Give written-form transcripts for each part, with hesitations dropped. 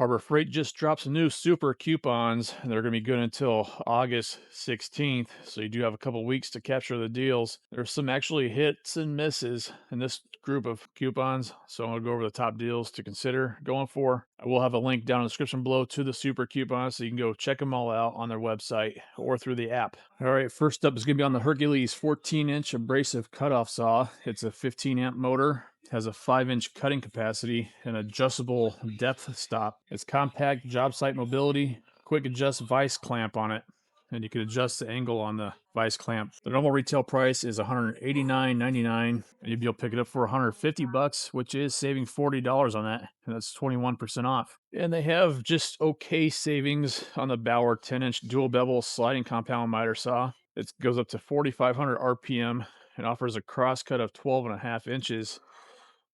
Harbor Freight just dropped some new super coupons, and they're going to be good until August 16th. So you do have a couple weeks to capture the deals. There's some actually hits and misses in this group of coupons. So I'm going to go over the top deals to consider going for. I will have a link down in the description below to the super coupons, so you can go check them all out on their website or through the app. All right, first up is going to be on the Hercules 14-inch abrasive cutoff saw. It's a 15-amp motor, has a 5-inch cutting capacity, and adjustable depth stop. It's compact job site mobility, quick adjust vice clamp on it, and you can adjust the angle on the vice clamp. The normal retail price is $189.99, and you'll be able to pick it up for $150, which is saving $40 on that, and that's 21% off. And they have just okay savings on the Bauer 10-inch dual bevel sliding compound miter saw. It goes up to 4,500 RPM and offers a cross cut of 12.5 inches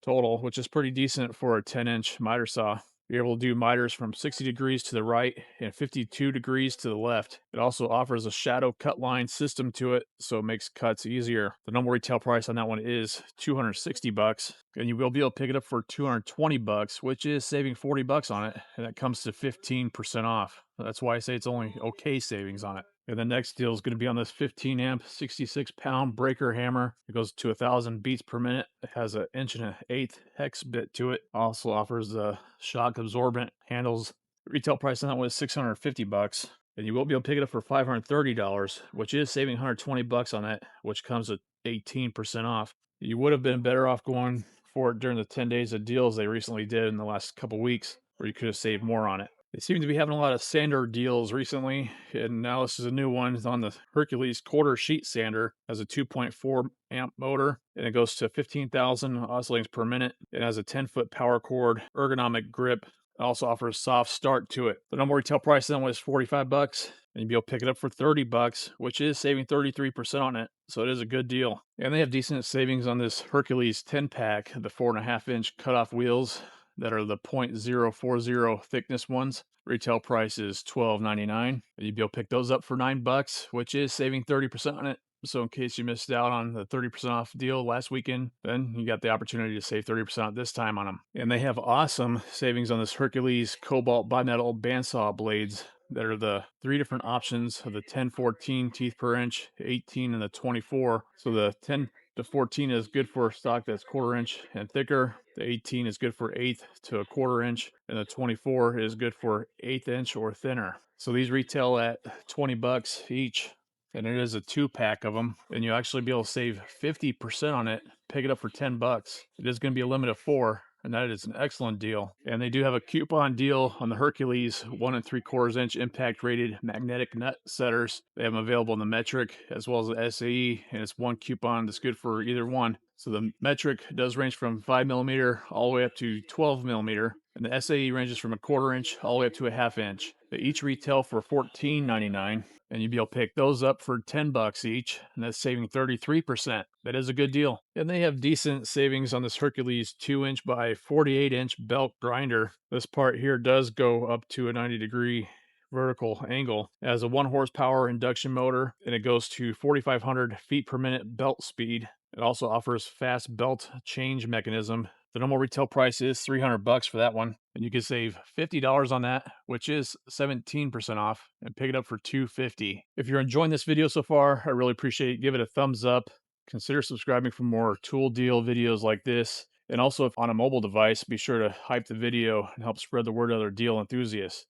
total, which is pretty decent for a 10-inch miter saw. You're able to do miters from 60 degrees to the right and 52 degrees to the left. It also offers a shadow cut line system to it, so it makes cuts easier. The normal retail price on that one is $260, and you will be able to pick it up for $220, which is saving $40 on it, and that comes to 15% off. That's why I say it's only okay savings on it. And the next deal is going to be on this 15 amp, 66 pound breaker hammer. It goes to 1,000 beats per minute. It has an 1.125" hex bit to it. Also offers the shock absorbent handles. The retail price on that one is $650. And you will be able to pick it up for $530, which is saving $120 on that, which comes at 18% off. You would have been better off going for it during the 10 days of deals they recently did in the last couple weeks, where you could have saved more on it. They seem to be having a lot of sander deals recently, and now this is a new one. It's on the Hercules quarter sheet sander. It has a 2.4 amp motor, and it goes to 15,000 oscillations per minute. It has a 10-foot power cord, ergonomic grip. It also offers soft start to it. The normal retail price on that one is $45, and you'll be able to pick it up for $30, which is saving 33% on it. So it is a good deal. And they have decent savings on this Hercules 10-pack, the 4.5-inch cutoff wheels that are the .040 thickness ones. Retail price is $12.99. You'd be able to pick those up for $9, which is saving 30% on it. So in case you missed out on the 30% off deal last weekend, then you got the opportunity to save 30% this time on them. And they have awesome savings on this Hercules Cobalt bimetal bandsaw blades that are the 3 different options of the 10-14 teeth per inch, 18, and the 24. So the 10 to 14 is good for stock that's 1/4 inch and thicker. The 18 is good for 1/8 to 1/4 inch, and the 24 is good for 1/8 inch or thinner. So these retail at $20 each, and it is a 2-pack of them, and you'll actually be able to save 50% on it. Pick it up for $10. It is going to be a limit of 4, and that is an excellent deal. And they do have a coupon deal on the Hercules 1 3/4 inch impact rated magnetic nut setters. They have them available in the metric as well as the SAE, and it's one coupon that's good for either one. So the metric does range from 5mm all the way up to 12mm, and the SAE ranges from 1/4 inch all the way up to 1/2 inch. They each retail for $14.99, and you'd be able to pick those up for $10 each, and that's saving 33%. That is a good deal. And they have decent savings on this Hercules 2-inch by 48-inch belt grinder. This part here does go up to a 90-degree vertical angle. It has a 1 horsepower induction motor, and it goes to 4,500 feet per minute belt speed. It also offers fast belt change mechanism. The normal retail price is $300 for that one, and you can save $50 on that, which is 17% off, and pick it up for $250. If you're enjoying this video so far, I really appreciate it. Give it a thumbs up. Consider subscribing for more tool deal videos like this. And also, if on a mobile device, be sure to hype the video and help spread the word to other deal enthusiasts.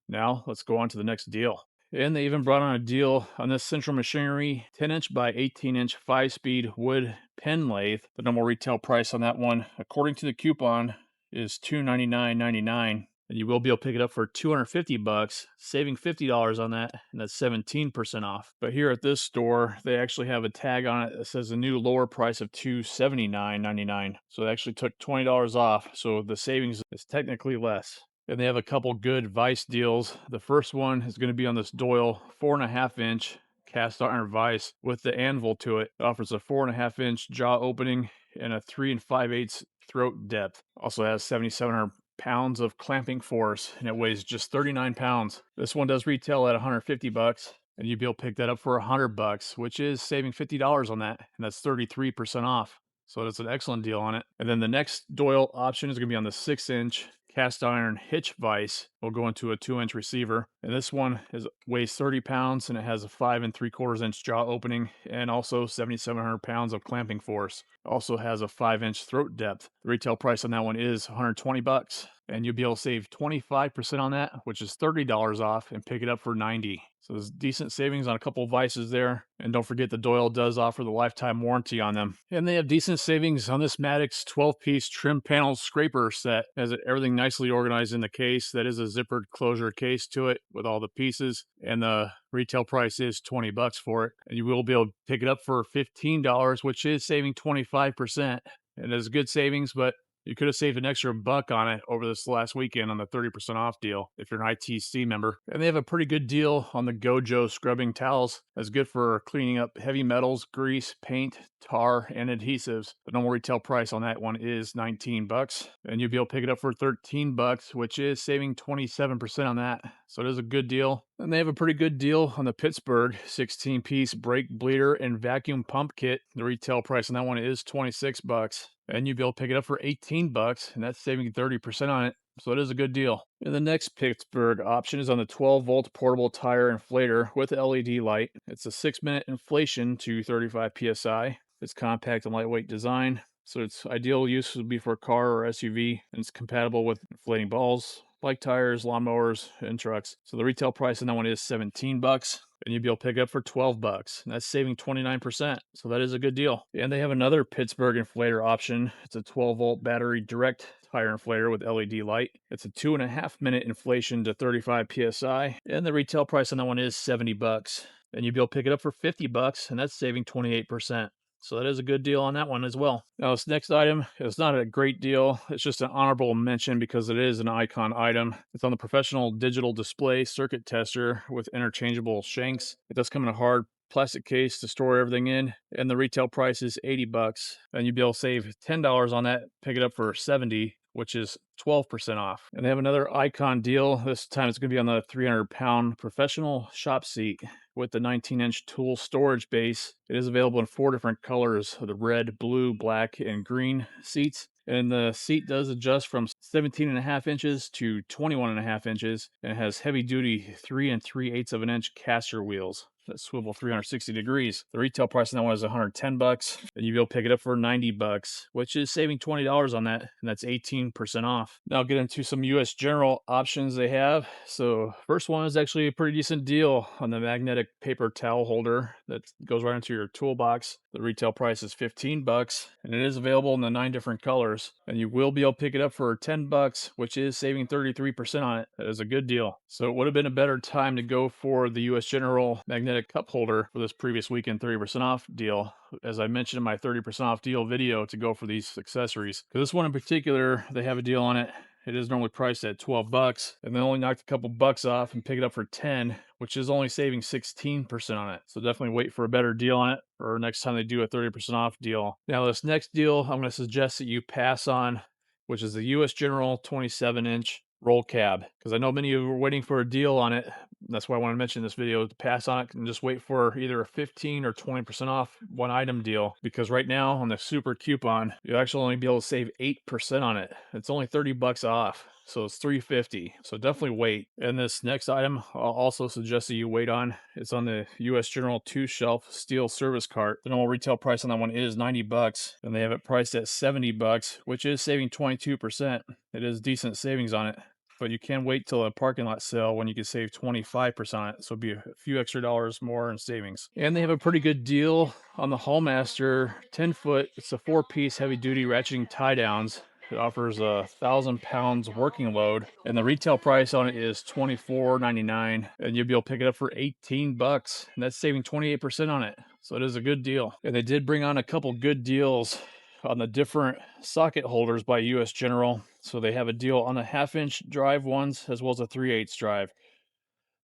Now, let's go on to the next deal. And they even brought on a deal on this Central Machinery 10-inch by 18-inch 5-speed wood pen lathe. The normal retail price on that one, according to the coupon, is $299.99. And you will be able to pick it up for $250, saving $50 on that, and that's 17% off. But here at this store, they actually have a tag on it that says a new lower price of $279.99. So they actually took $20 off, so the savings is technically less. And they have a couple good vise deals. The first one is going to be on this Doyle 4.5-inch cast iron vise with the anvil to it. It offers a 4.5-inch jaw opening and a 3 5/8 throat depth. Also has 7,700 pounds of clamping force, and it weighs just 39 pounds. This one does retail at $150, and you'd be able to pick that up for $100, which is saving $50 on that, and that's 33% off. So it's an excellent deal on it. And then the next Doyle option is going to be on the 6-inch cast iron hitch vise will go into a 2-inch receiver. And this one weighs 30 pounds and it has a 5 3/4 inch jaw opening and also 7,700 pounds of clamping force. Also has a 5-inch throat depth. The retail price on that one is 120 bucks. And you'll be able to save 25% on that, which is $30 off, and pick it up for 90. So there's decent savings on a couple of vices there. And don't forget the Doyle does offer the lifetime warranty on them. And they have decent savings on this Maddox 12-piece trim panel scraper set. Has everything nicely organized in the case. That is a zippered closure case to it with all the pieces. And the retail price is 20 bucks for it. And you will be able to pick it up for $15, which is saving 25%. And it's good savings, but you could have saved an extra buck on it over this last weekend on the 30% off deal if you're an ITC member. And they have a pretty good deal on the Gojo scrubbing towels. That's good for cleaning up heavy metals, grease, paint, tar, and adhesives. The normal retail price on that one is 19 bucks. And you'll be able to pick it up for 13 bucks, which is saving 27% on that. So it is a good deal. And they have a pretty good deal on the Pittsburgh 16-piece brake bleeder and vacuum pump kit. The retail price on that one is 26 bucks. And you'll be able to pick it up for 18 bucks, and that's saving 30% on it. So it is a good deal. And the next Pittsburgh option is on the 12-volt portable tire inflator with LED light. It's a 6-minute inflation to 35 psi. It's compact and lightweight design, so its ideal use would be for a car or SUV, and it's compatible with inflating balls, bike tires, lawnmowers, and trucks. So the retail price on that one is 17 bucks. And you'd be able to pick it up for 12 bucks. And that's saving 29%. So that is a good deal. And they have another Pittsburgh inflator option. It's a 12-volt battery direct tire inflator with LED light. It's a 2.5-minute inflation to 35 psi. And the retail price on that one is 70 bucks. And you'd be able to pick it up for 50 bucks, and that's saving 28%. So that is a good deal on that one as well. Now, this next item is not a great deal. It's just an honorable mention because it is an icon item. It's on the professional digital display circuit tester with interchangeable shanks. It does come in a hard plastic case to store everything in, and the retail price is 80 bucks. And you'd be able to save $10 on that, pick it up for 70, which is 12% off. And they have another icon deal. This time it's going to be on the 300-pound professional shop seat with the 19-inch tool storage base. It is available in 4 different colors: the red, blue, black, and green seats. And the seat does adjust from 17.5 inches to 21.5 inches, and it has heavy-duty 3 3/8 of an inch caster wheels that swivel 360 degrees. The retail price on that one is 110 bucks, and you'll be able to pick it up for 90 bucks, which is saving $20 on that, and that's 18% off. Now I'll get into some US General options they have. So first one is actually a pretty decent deal on the magnetic paper towel holder that goes right into your toolbox. The retail price is 15 bucks, and it is available in the 9 different colors, and you will be able to pick it up for 10 bucks, which is saving 33% on it. That is a good deal. So it would have been a better time to go for the US General magnetic cup holder for this previous weekend 30% off deal, as I mentioned in my 30% off deal video, to go for these accessories. Because this one in particular, they have a deal on it. It is normally priced at 12 bucks, and they only knocked a couple bucks off and pick it up for 10, which is only saving 16% on it. So definitely wait for a better deal on it, or next time they do a 30% off deal. Now this next deal, I'm going to suggest that you pass on, which is the US General 27-inch roll cab, because I know many of you were waiting for a deal on it. That's why I want to mention this video, to pass on it and just wait for either a 15 or 20% off one item deal, because right now on the super coupon you'll actually only be able to save 8% on it. It's only 30 bucks off, so it's $3.50. So definitely wait. And this next item I'll also suggest that you wait on. It's on the US General 2-shelf steel service cart. The normal retail price on that one is 90 bucks, and they have it priced at 70 bucks, which is saving 22%. It is decent savings on it. But you can wait till a parking lot sale when you can save 25% on it. So it'll be a few extra dollars more in savings. And they have a pretty good deal on the Hallmaster 10-foot. It's a 4-piece heavy-duty ratcheting tie-downs. It offers 1,000 pounds working load, and the retail price on it is $24.99, and you'll be able to pick it up for 18 bucks, and that's saving 28% on it. So it is a good deal. And they did bring on a couple good deals on the different socket holders by US General. So they have a deal on the 1/2-inch drive ones as well as a 3/8 drive.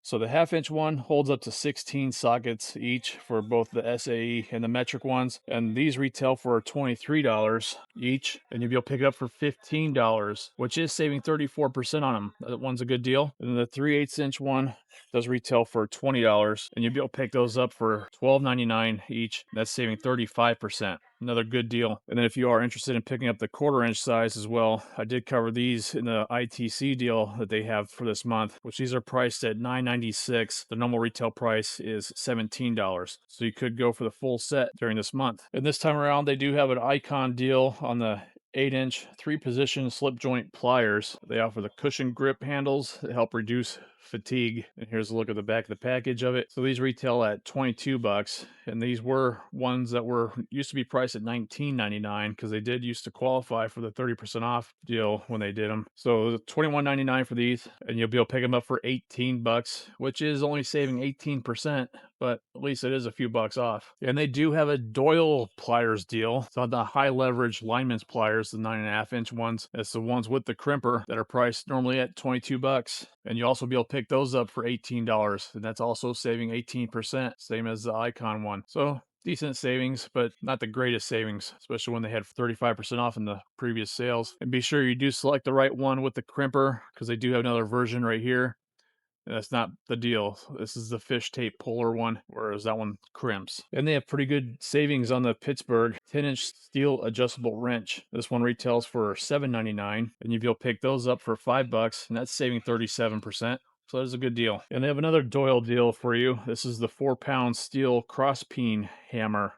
So the 1/2-inch one holds up to 16 sockets each for both the SAE and the metric ones, and these retail for $23 each, and you'll be able to pick it up for $15, which is saving 34% on them. That one's a good deal. And the 3/8-inch one does retail for $20, and you'll be able to pick those up for $12.99 each. That's saving 35%. Another good deal. And then if you are interested in picking up the 1/4 inch size as well, I did cover these in the ITC deal that they have for this month, which these are priced at $9.96. The normal retail price is $17. So you could go for the full set during this month. And this time around, they do have an icon deal on the 8-inch 3-position slip joint pliers. They offer the cushion grip handles that help reduce fatigue. And here's a look at the back of the package of it. So these retail at 22 bucks, and these were ones that were used to be priced at 19.99 because they did used to qualify for the 30% off deal when they did them. So 21.99 for these, and you'll be able to pick them up for 18 bucks, which is only saving 18%, but at least it is a few bucks off. And they do have a Doyle pliers deal. It's on the high leverage lineman's pliers, the 9.5-inch ones. It's the ones with the crimper that are priced normally at 22 bucks. And you also be able to pick those up for $18. And that's also saving 18%, same as the Icon one. So decent savings, but not the greatest savings, especially when they had 35% off in the previous sales. And be sure you do select the right one with the crimper, because they do have another version right here. That's not the deal. This is the fish tape puller one, whereas that one crimps. And they have pretty good savings on the Pittsburgh 10-inch steel adjustable wrench. This one retails for $7.99, and you'll be able to pick those up for $5, and that's saving 37%. So that's a good deal. And they have another Doyle deal for you. This is the 4-pound steel cross peen hammer.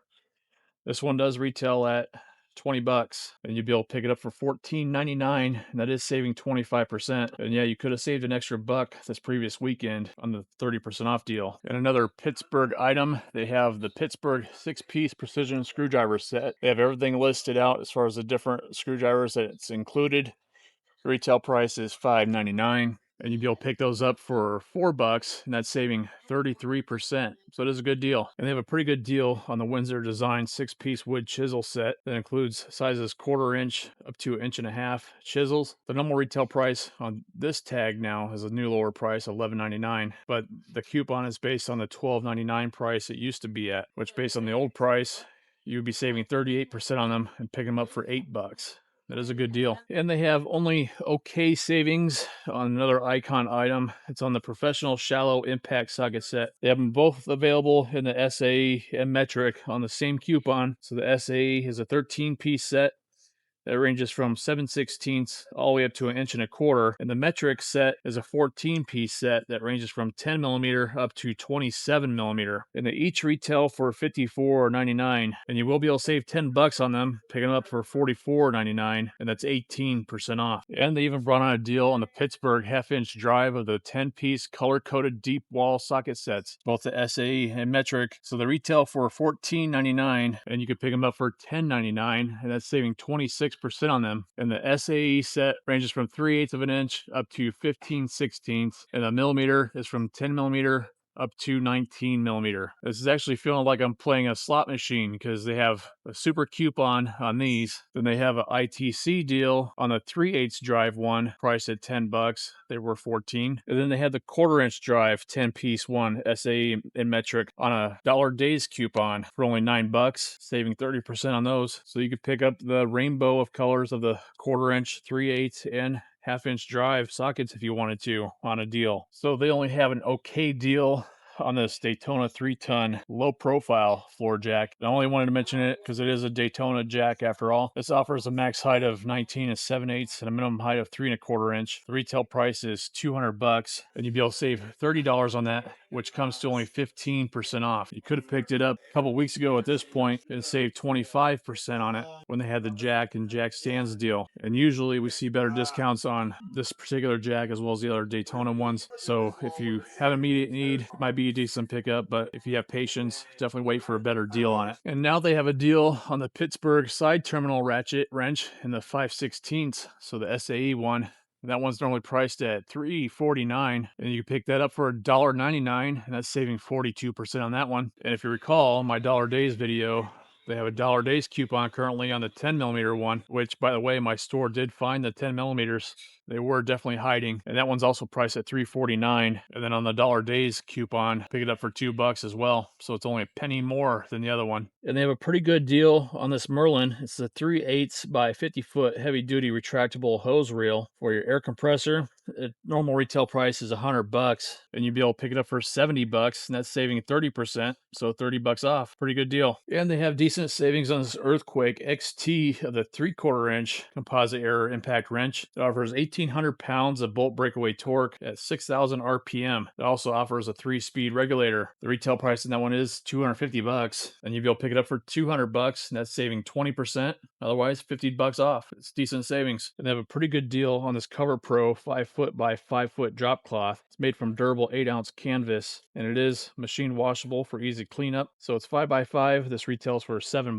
This one does retail at 20 bucks, and you'll be able to pick it up for $14.99, and that is saving 25%. And yeah, you could have saved an extra buck this previous weekend on the 30% off deal. And another Pittsburgh item, they have the Pittsburgh 6-piece precision screwdriver set. They have everything listed out as far as the different screwdrivers that's included. The retail price is $5.99, and you'll be able to pick those up for $4, and that's saving 33%. So it is a good deal. And they have a pretty good deal on the Windsor Design 6-piece wood chisel set that includes sizes 1/4 inch up to 1.5 inch chisels. The normal retail price on this tag now is a new lower price, $11.99, but the coupon is based on the $12.99 price it used to be at, which based on the old price, you'd be saving 38% on them and picking them up for $8. That is a good deal. And they have only okay savings on another Icon item. It's on the professional shallow impact socket set. They have them both available in the SAE and metric on the same coupon. So the SAE is a 13-piece set that ranges from 7/16 all the way up to 1.25 inches, and the metric set is a 14-piece set that ranges from 10mm up to 27mm, and they each retail for $54.99, and you will be able to save $10 on them, picking them up for $44.99, and that's 18% off. And they even brought on a deal on the Pittsburgh 1/2-inch drive of the 10-piece color-coded deep wall socket sets, both the SAE and metric. So they retail for $14.99, and you can pick them up for $10.99, and that's saving 26% on them. And the SAE set ranges from 3/8 of an inch up to 15/16, and a millimeter is from 10mm up to 19mm. This is actually feeling like I'm playing a slot machine because they have a super coupon on these. Then they have an ITC deal on a 3/8 drive one, priced at $10. They were 14. And then they had the 1/4 inch drive 10-piece one, SAE and metric, on a dollar days coupon for only $9, saving 30% on those. So you could pick up the rainbow of colors of the 1/4 inch, 3/8, and 1/2 inch drive sockets if you wanted to on a deal. So they only have an okay deal on this Daytona 3-ton low profile floor jack. I only wanted to mention it because it is a Daytona jack after all. This offers a max height of 19 7/8 and a minimum height of 3 1/4 inch. The retail price is $200, and you'd be able to save $30 on that, which comes to only 15% off. You could have picked it up a couple weeks ago at this point and saved 25% on it when they had the jack and jack stands deal. And usually we see better discounts on this particular jack as well as the other Daytona ones. So if you have immediate need, it might be a decent pickup, but if you have patience, definitely wait for a better deal on it. And now they have a deal on the Pittsburgh side terminal ratchet wrench in the 5/16, so the SAE one. That one's normally priced at $349, and you can pick that up for $1.99, and that's saving 42% on that one. And if you recall my dollar days video, they have a dollar days coupon currently on the 10mm one, which, by the way, my store did find the 10mm They were definitely hiding, and that one's also priced at $3.49. And then on the Dollar Days coupon, pick it up for $2 as well. So it's only a penny more than the other one. And they have a pretty good deal on this Merlin. It's a 3/8 by 50-foot heavy-duty retractable hose reel for your air compressor. Normal retail price is $100, and you'd be able to pick it up for $70, and that's saving 30%. So $30 off. Pretty good deal. And they have decent savings on this Earthquake XT of the 3/4 inch composite air impact wrench. It offers 1,800 pounds of bolt breakaway torque at 6,000 RPM. It also offers a 3-speed regulator. The retail price in that one is $250, and you'd be able to pick it up for $200, and that's saving 20%. Otherwise, $50 off. It's decent savings. And they have a pretty good deal on this Cover Pro 5-foot by 5-foot drop cloth. It's made from durable 8-ounce canvas, and it is machine washable for easy cleanup. So it's 5x5. This retails for $7,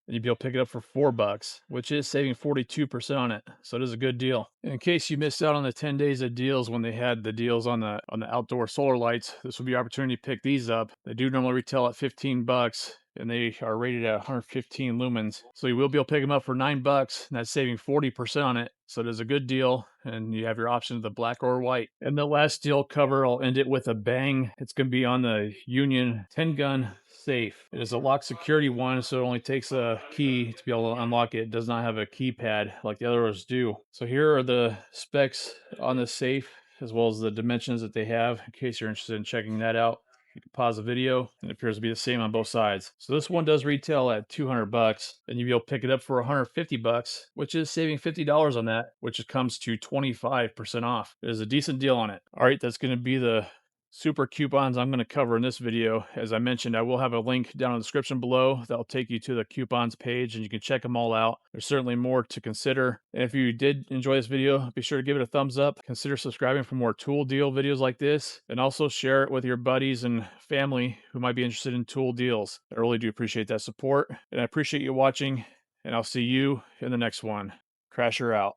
and you'd be able to pick it up for $4, which is saving 42% on it. So it is a good deal. In case you missed out on the 10 days of deals when they had the deals on the outdoor solar lights, this will be your opportunity to pick these up. They do normally retail at $15, and they are rated at 115 lumens. So you will be able to pick them up for $9, and that's saving 40% on it. So it is a good deal, and you have your option of the black or white. And the last deal cover, I'll end it with a bang. It's going to be on the Union 10-gun safe. It is a lock security one, so it only takes a key to be able to unlock it. It does not have a keypad like the others do. So here are the specs on the safe, as well as the dimensions that they have, in case you're interested in checking that out. You can pause the video, and it appears to be the same on both sides. So this one does retail at $200, and you'll be able to pick it up for $150, which is saving $50 on that, which comes to 25% off. It is a decent deal on it. All right, that's going to be the super coupons I'm going to cover in this video. As I mentioned, I will have a link down in the description below that'll take you to the coupons page, and you can check them all out. There's certainly more to consider. And if you did enjoy this video, be sure to give it a thumbs up. Consider subscribing for more tool deal videos like this, and also share it with your buddies and family who might be interested in tool deals. I really do appreciate that support, and I appreciate you watching, and I'll see you in the next one. Crasher out.